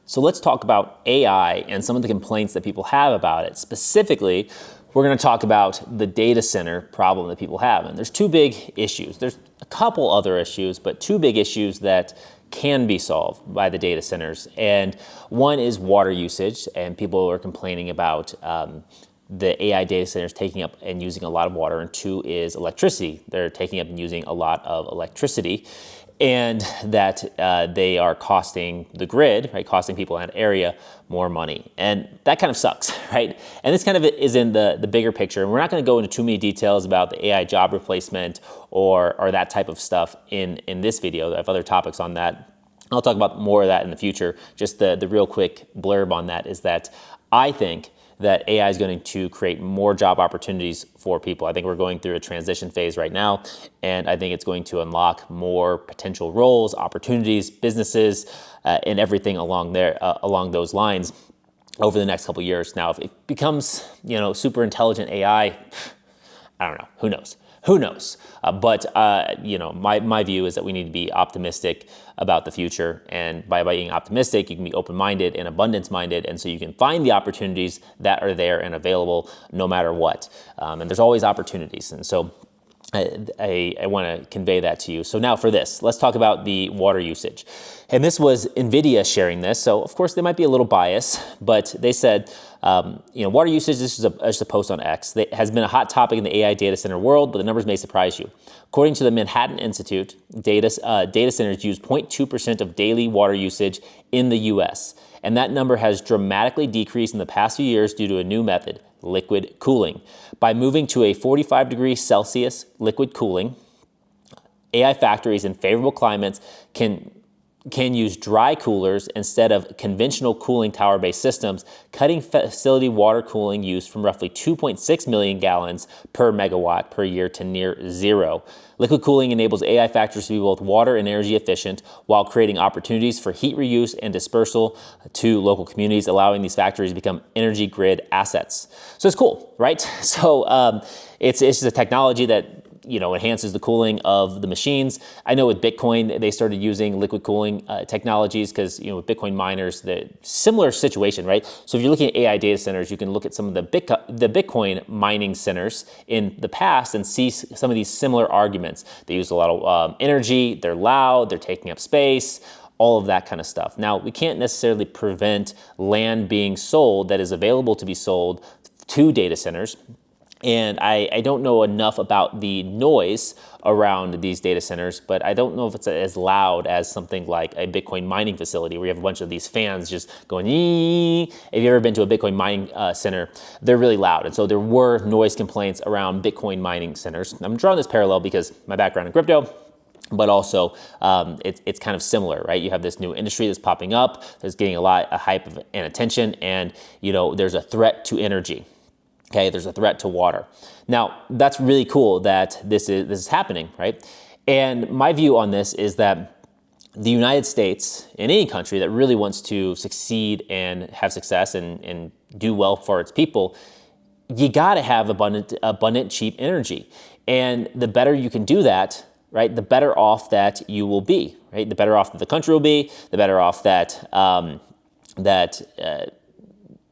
So let's talk about AI and some of the complaints that people have about it. Specifically, we're going to talk about the data center problem that people have. And there's two big issues. There's a couple other issues, but two big issues that can be solved by the data centers. And one is water usage, and people are complaining about the AI data centers taking up and using a lot of water. And two is electricity. They're taking up and using a lot of electricity, and that they are costing the grid, right, costing people in that area more money. And that kind of sucks, right? And this kind of is in the bigger picture. And we're not going to go into too many details about the AI job replacement or that type of stuff in this video. I have other topics on that. I'll talk about more of that in the future. Just the real quick blurb on that is that I think that AI is going to create more job opportunities for people. I think we're going through a transition phase right now, and I think it's going to unlock more potential roles, opportunities, businesses, and everything along those lines over the next couple of years. Now, if it becomes, super intelligent AI, I don't know. Who knows? Who knows? But my view is that we need to be optimistic about the future. And by being optimistic, you can be open-minded and abundance-minded. And so you can find the opportunities that are there and available no matter what. And there's always opportunities. And so I want to convey that to you. So now for this, let's talk about the water usage. And this was Nvidia sharing this. So of course they might be a little biased, but they said, water usage, this is a post on X, that has been a hot topic in the AI data center world, but the numbers may surprise you. According to the Manhattan Institute, data centers use 0.2% of daily water usage in the US. And that number has dramatically decreased in the past few years due to a new method, liquid cooling. By moving to a 45 degrees Celsius liquid cooling, AI factories in favorable climates can use dry coolers instead of conventional cooling tower-based systems, cutting facility water cooling use from roughly 2.6 million gallons per megawatt per year to near zero. Liquid cooling enables AI factories to be both water and energy efficient while creating opportunities for heat reuse and dispersal to local communities, allowing these factories to become energy grid assets. So it's cool, right? So it's just a technology that enhances the cooling of the machines. I know with Bitcoin, they started using liquid cooling technologies because, with Bitcoin miners, the similar situation, right? So if you're looking at AI data centers, you can look at some of the Bitcoin mining centers in the past and see some of these similar arguments. They use a lot of energy, they're loud, they're taking up space, all of that kind of stuff. Now, we can't necessarily prevent land being sold that is available to be sold to data centers. And I don't know enough about the noise around these data centers, but I don't know if it's as loud as something like a Bitcoin mining facility where you have a bunch of these fans just going, ee. If you've ever been to a Bitcoin mining center, they're really loud. And so there were noise complaints around Bitcoin mining centers. I'm drawing this parallel because my background in crypto, but also it's kind of similar, right? You have this new industry that's popping up, that's getting a lot of hype and attention, and there's a threat to energy. Okay, there's a threat to water. Now, that's really cool that this is happening, right? And my view on this is that the United States, and any country that really wants to succeed and have success and do well for its people, you gotta have abundant, cheap energy. And the better you can do that, right, the better off that you will be, right? The better off that the country will be, the better off that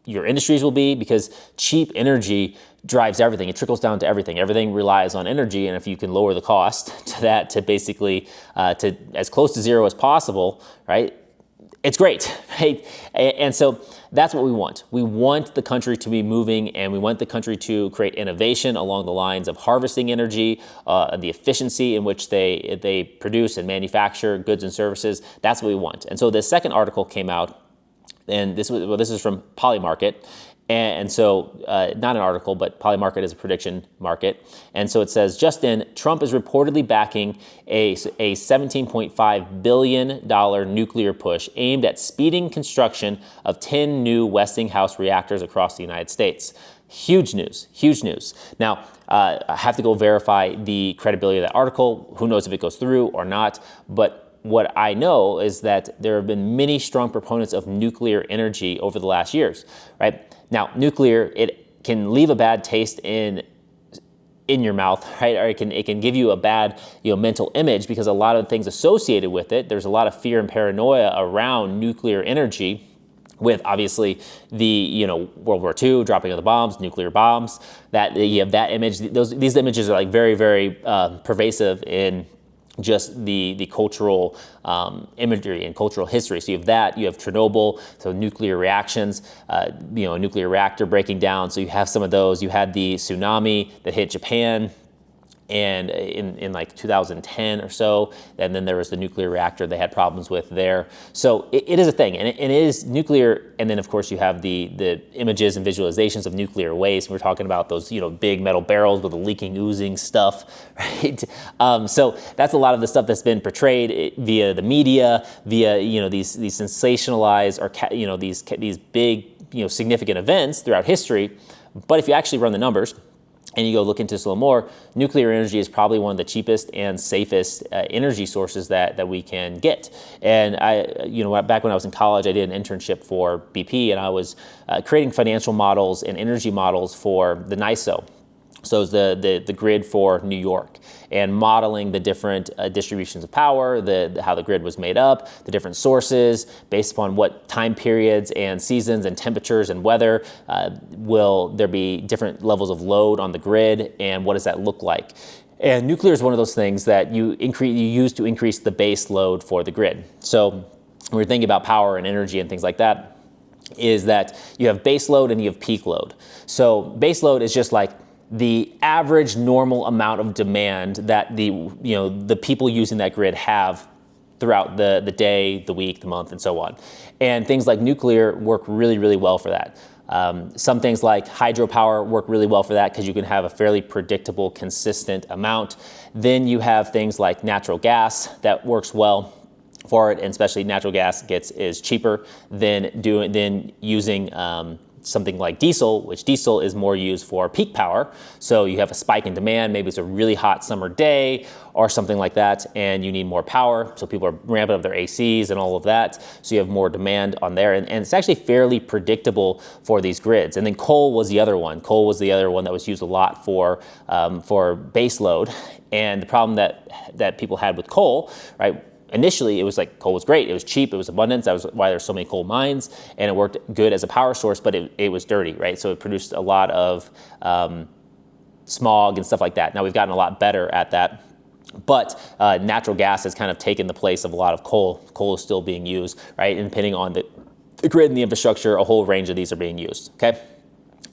your industries will be, because cheap energy drives everything. It trickles down to everything. Everything relies on energy, and if you can lower the cost to that, to basically to as close to zero as possible, right? It's great, right? And so that's what we want. We want the country to be moving, and we want the country to create innovation along the lines of harvesting energy, the efficiency in which they produce and manufacture goods and services. That's what we want. And so the second article came out, and this is from Polymarket. And so, not an article, but Polymarket is a prediction market. And so it says, just in, Trump is reportedly backing a $17.5 billion nuclear push aimed at speeding construction of 10 new Westinghouse reactors across the United States. Huge news, huge news. Now, I have to go verify the credibility of that article. Who knows if it goes through or not, but what I know is that there have been many strong proponents of nuclear energy over the last years, right? Now, nuclear, it can leave a bad taste in your mouth, right? Or it can give you a bad, mental image, because a lot of things associated with it, there's a lot of fear and paranoia around nuclear energy. with obviously the World War II, dropping of the bombs, nuclear bombs. That you have that image. These images are like very, very pervasive in just the cultural imagery and cultural history. So you have that, you have Chernobyl, so nuclear reactions, a nuclear reactor breaking down. So you have some of those. You had the tsunami that hit Japan, and in like 2010 or so, and then there was the nuclear reactor they had problems with there. So it is a thing, and it is nuclear. And then of course you have the images and visualizations of nuclear waste. We're talking about those big metal barrels with the leaking, oozing stuff, right? So that's a lot of the stuff that's been portrayed via the media, via these sensationalized or these big significant events throughout history. But if you actually run the numbers, and you go look into this a little more, nuclear energy is probably one of the cheapest and safest energy sources that we can get. And back when I was in college, I did an internship for BP, and I was creating financial models and energy models for the NISO. So it's the grid for New York, and modeling the different distributions of power, how the grid was made up, the different sources, based upon what time periods and seasons and temperatures and weather will there be different levels of load on the grid, and what does that look like? And nuclear is one of those things that you use to increase the base load for the grid. So when we're thinking about power and energy and things like that, is that you have base load and you have peak load. So base load is just like the average normal amount of demand that the people using that grid have throughout the day, the week, the month, and so on. And things like nuclear work really, really well for that. Some things like hydropower work really well for that because you can have a fairly predictable, consistent amount. Then you have things like natural gas that works well for it, and especially natural gas is cheaper than using something like diesel, which diesel is more used for peak power. So you have a spike in demand, maybe it's a really hot summer day or something like that, and you need more power. So people are ramping up their ACs and all of that. So you have more demand on there. And it's actually fairly predictable for these grids. And then coal was the other one. Coal was the other one that was used a lot for base load. And the problem that people had with coal, right? Initially, it was like coal was great. It was cheap. It was abundant. That was why there's so many coal mines, and it worked good as a power source. But it was dirty, right? So it produced a lot of smog and stuff like that. Now we've gotten a lot better at that. But natural gas has kind of taken the place of a lot of coal. Coal is still being used, right? And depending on the grid and the infrastructure, a whole range of these are being used. Okay,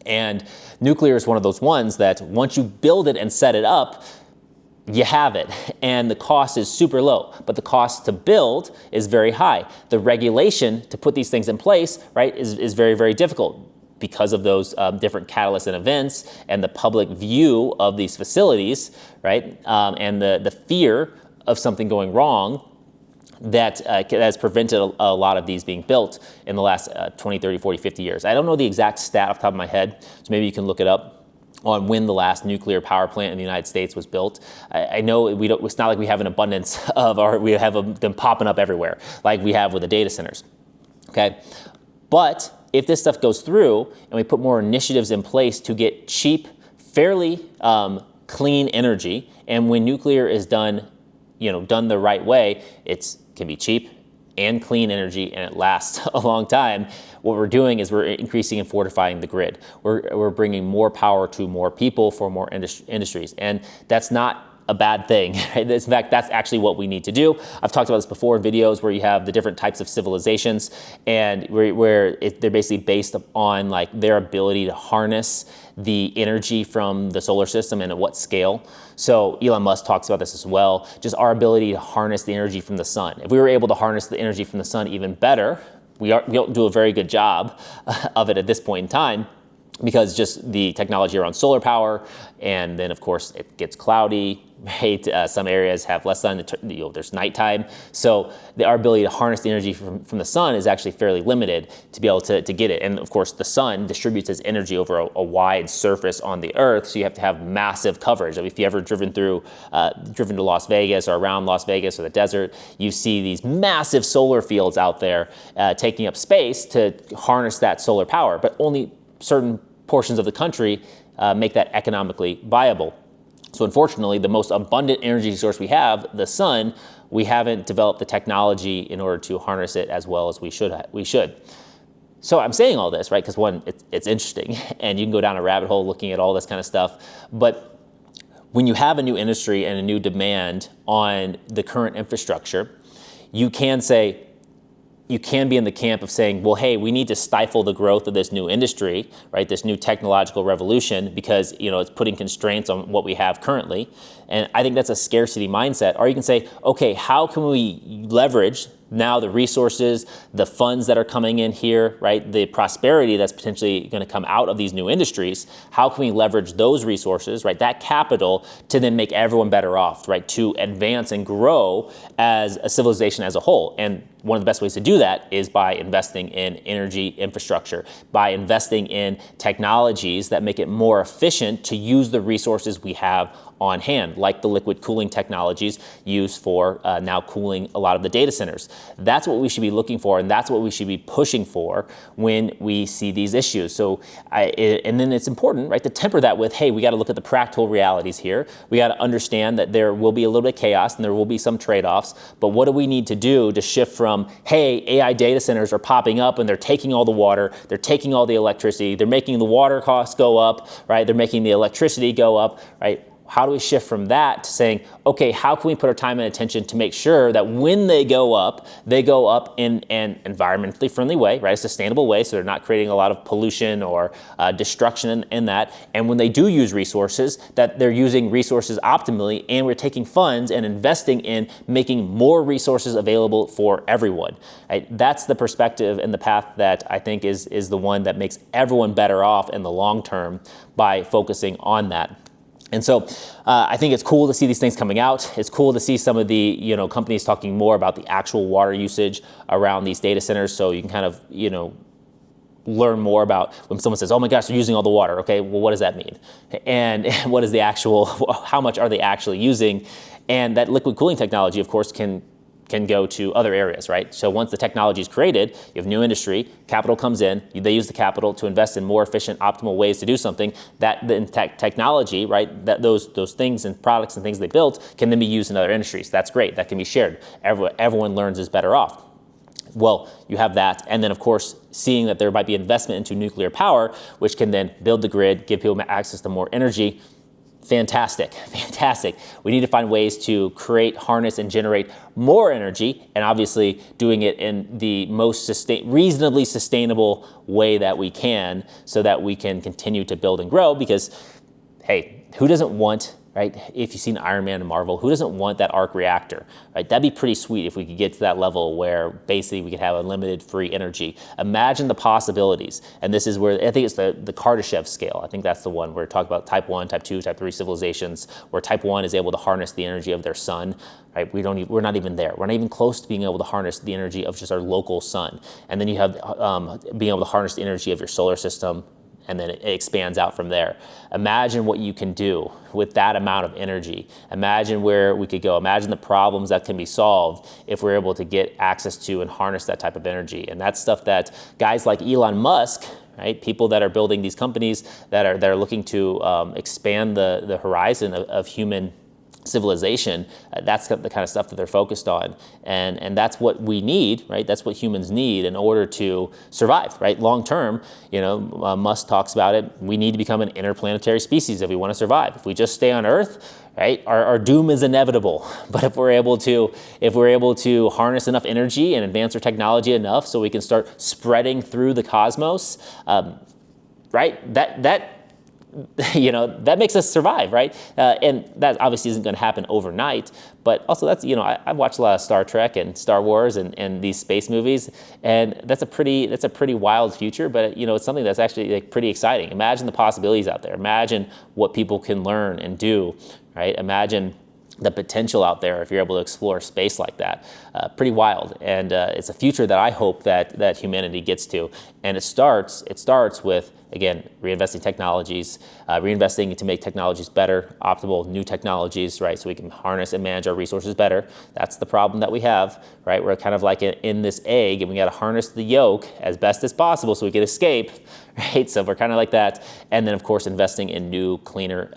and nuclear is one of those ones that once you build it and set it up, you have it, and the cost is super low, but the cost to build is very high. The regulation to put these things in place, right, is very, very difficult because of those different catalysts and events and the public view of these facilities, right, and the fear of something going wrong that has prevented a lot of these being built in the last 20, 30, 40, 50 years. I don't know the exact stat off the top of my head, so maybe you can look it up on when the last nuclear power plant in the United States was built. I know it's not like we have an abundance we have them popping up everywhere like we have with the data centers, okay? But if this stuff goes through and we put more initiatives in place to get cheap, fairly clean energy, and when nuclear is done the right way, it can be cheap and clean energy, and it lasts a long time. What we're doing is we're increasing and fortifying the grid. We're bringing more power to more people for more industries, and that's not a bad thing. Right? In fact, that's actually what we need to do. I've talked about this before in videos where you have the different types of civilizations, and where they're basically based on like their ability to harness the energy from the solar system and at what scale. So Elon Musk talks about this as well, just our ability to harness the energy from the sun. If we were able to harness the energy from the sun even better, we don't do a very good job of it at this point in time, because just the technology around solar power, and then of course it gets cloudy, right? Some areas have less sun, there's nighttime. So our ability to harness the energy from the sun is actually fairly limited to be able to get it. And of course the sun distributes its energy over a wide surface on the earth, so you have to have massive coverage. I mean, if you ever driven to Las Vegas or around Las Vegas or the desert, you see these massive solar fields out there taking up space to harness that solar power, but only certain portions of the country make that economically viable. So unfortunately, the most abundant energy source we have, the sun, we haven't developed the technology in order to harness it as well as we should. So I'm saying all this, right? Because one, it's interesting, and you can go down a rabbit hole looking at all this kind of stuff. But when you have a new industry and a new demand on the current infrastructure, you can say, you can be in the camp of saying, well, hey, we need to stifle the growth of this new industry, right? This new technological revolution, because it's putting constraints on what we have currently. And I think that's a scarcity mindset. Or you can say, okay, how can we leverage now the resources, the funds that are coming in here, right? The prosperity that's potentially going to come out of these new industries. How can we leverage those resources, right? That capital to then make everyone better off, right? To advance and grow as a civilization as a whole. And one of the best ways to do that is by investing in energy infrastructure, by investing in technologies that make it more efficient to use the resources we have on hand, like the liquid cooling technologies used for now cooling a lot of the data centers. That's what we should be looking for, and that's what we should be pushing for when we see these issues. So, and then it's important, right, to temper that with, hey, we got to look at the practical realities here. We got to understand that there will be a little bit of chaos and there will be some trade-offs, but what do we need to do to shift from, hey, AI data centers are popping up and they're taking all the water, they're taking all the electricity, they're making the water costs go up, right? They're making the electricity go up, right? How do we shift from that to saying, okay, how can we put our time and attention to make sure that when they go up in an environmentally friendly way, right? A sustainable way, so they're not creating a lot of pollution or destruction in that. And when they do use resources, that they're using resources optimally, and we're taking funds and investing in making more resources available for everyone. Right? That's the perspective and the path that I think is the one that makes everyone better off in the long term by focusing on that. And so I think it's cool to see these things coming out. It's cool to see some of the companies talking more about the actual water usage around these data centers, so you can kind of learn more about when someone says, oh my gosh, they're using all the water. Okay, well, what does that mean? And what is the actual, how much are they actually using? And that liquid cooling technology, of course, can go to other areas, right? So once the technology is created, you have new industry, capital comes in, they use the capital to invest in more efficient, optimal ways to do something. That the technology, right, that those things and products and things they built can then be used in other industries. That's great. That can be shared. Everyone learns is better off. Well, you have that. And then, of course, seeing that there might be investment into nuclear power, which can then build the grid, give people access to more energy. Fantastic, fantastic. We need to find ways to create, harness, and generate more energy, and obviously doing it in the most reasonably sustainable way that we can, so that we can continue to build and grow. Because, hey, who doesn't want, right? If you've seen Iron Man and Marvel, who doesn't want that arc reactor, right? That'd be pretty sweet if we could get to that level where basically we could have unlimited free energy. Imagine the possibilities. And this is where, I think it's the Kardashev scale. I think that's the one where we talk about type 1, type 2, type 3 civilizations, where type 1 is able to harness the energy of their sun, right? We're not even there. We're not even close to being able to harness the energy of just our local sun. And then you have being able to harness the energy of your solar system, and then it expands out from there. Imagine what you can do with that amount of energy. Imagine where we could go. Imagine the problems that can be solved if we're able to get access to and harness that type of energy. And that's stuff that guys like Elon Musk, right, people that are building these companies that are looking to expand the horizon of human civilization, that's the kind of stuff that they're focused on, and that's what we need, right? That's what humans need in order to survive, right? Long term, Musk talks about it. We need to become an interplanetary species if we want to survive. If we just stay on Earth, right, our doom is inevitable. But if we're able to harness enough energy and advance our technology enough, so we can start spreading through the cosmos, right? That makes us survive, right? And that obviously isn't going to happen overnight, but also that's, I've watched a lot of Star Trek and Star Wars and these space movies, and that's a pretty wild future, but it's something that's actually pretty exciting. Imagine the possibilities out there. Imagine what people can learn and do, right? Imagine the potential out there if you're able to explore space like that. Pretty wild, and it's a future that I hope that humanity gets to. And it starts with, again, reinvesting technologies, reinvesting to make technologies better, optimal new technologies, right? So we can harness and manage our resources better. That's the problem that we have, right? We're kind of like in this egg, and we got to harness the yolk as best as possible so we can escape, right? So we're kind of like that. And then, of course, investing in new, cleaner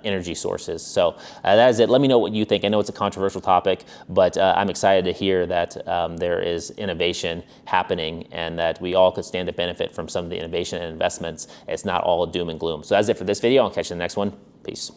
energy sources. So that is it. Let me know what you think. I know it's a controversial topic, but I'm excited to hear that there is innovation happening and that we all could stand to benefit from some of the innovation and investments. It's not all doom and gloom. So that's it for this video. I'll catch you in the next one. Peace.